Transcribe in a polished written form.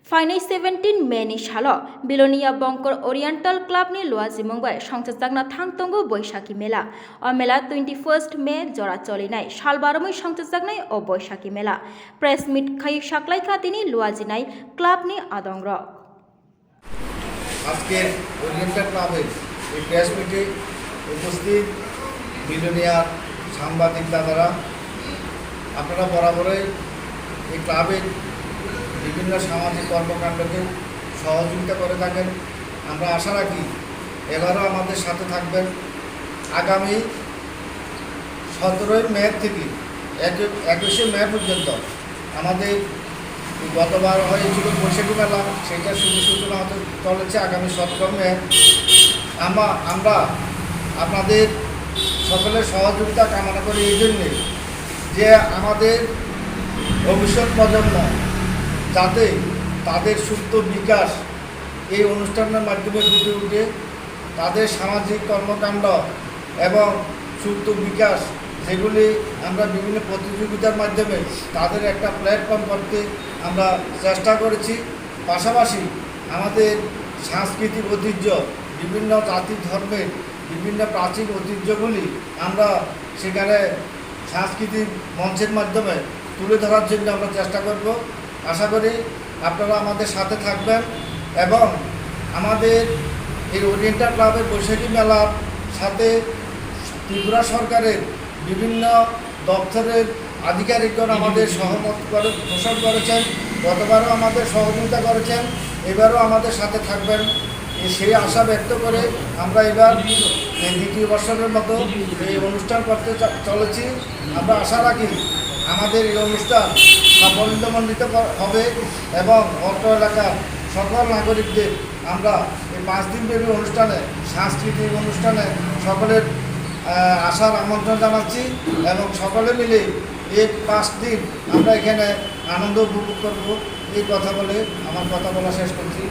Final 17 May ni salo Bilonia Bongkor Oriental Club ni Luazi Mumbai Songchakna Thangtongo Boishaki Mela o Mela 21st May Jora Cholinai Shalbaromoi Songchaknai o Boishaki Mela Press Meet Khai Shaklai Khatini Luazi Nai Club ni Adongra আজকের oriental ক্লাবের এই press মিটে উপস্থিত billionaire সাংবাদিক দাদারা আপনারা বরাবরই এই ক্লাবের বিভিন্ন সামাজিক কর্মকাণ্ডকে সহযোগিতা করে থাকেন। আমরা আশা রাখি এবারও আমাদের সাথে থাকবেন। আগামী 17 মে থেকে 21 মে পর্যন্ত আমাদের গতবার হয়েছিল বৈশাখী মেলা, সেটা শুভ সূচনা হতে চলেছে আগামী 17 মে। আমরা আপনাদের সকলের সহযোগিতা কামনা করি এই জন্যে যে আমাদের ভবিষ্যৎ প্রজন্ম যাতে তাদের সুপ্ত বিকাশ এই অনুষ্ঠানের মাধ্যমে ফুটে উঠে, তাদের সামাজিক কর্মকাণ্ড এবং সুপ্ত বিকাশ যেগুলি আমরা বিভিন্ন প্রতিযোগিতার মাধ্যমে তাদের একটা প্ল্যাটফর্ম করতে আমরা চেষ্টা করেছি। পাশাপাশি আমাদের সাংস্কৃতিক ঐতিহ্য, বিভিন্ন জাতি ধর্মের বিভিন্ন প্রাচীন ঐতিহ্যগুলি আমরা সেখানে সাংস্কৃতিক মঞ্চের মাধ্যমে তুলে ধরার জন্য আমরা চেষ্টা করব। আশা করি আপনারা আমাদের সাথে থাকবেন এবং আমাদের এই ওরিয়েন্টাল ক্লাবের বৈশাখী মেলার সাথে ত্রিপুরা সরকারের বিভিন্ন দপ্তরের আধিকারিকগণ আমাদের সহমত পোষণ করেছেন। গতবারও আমাদের সহযোগিতা করেছেন, এবারও আমাদের সাথে থাকবেন সেই আশা ব্যক্ত করে আমরা এবার দ্বিতীয় বর্ষের মতো এই অনুষ্ঠান করতে চলেছি। আমরা আশা রাখি আমাদের এই অনুষ্ঠান সাফল্যমণ্ডিত হবে এবং অত্র এলাকার সকল নাগরিকদের আমরা এই 5 দিনব্যাপী অনুষ্ঠানে, সাংস্কৃতিক অনুষ্ঠানে সকলের আসার আমন্ত্রণ জানাচ্ছি এবং সকলে মিলে এই 5 দিন আমরা এখানে আনন্দ উপভোগ করব। এই কথা বলে আমার কথা বলা শেষ করছি।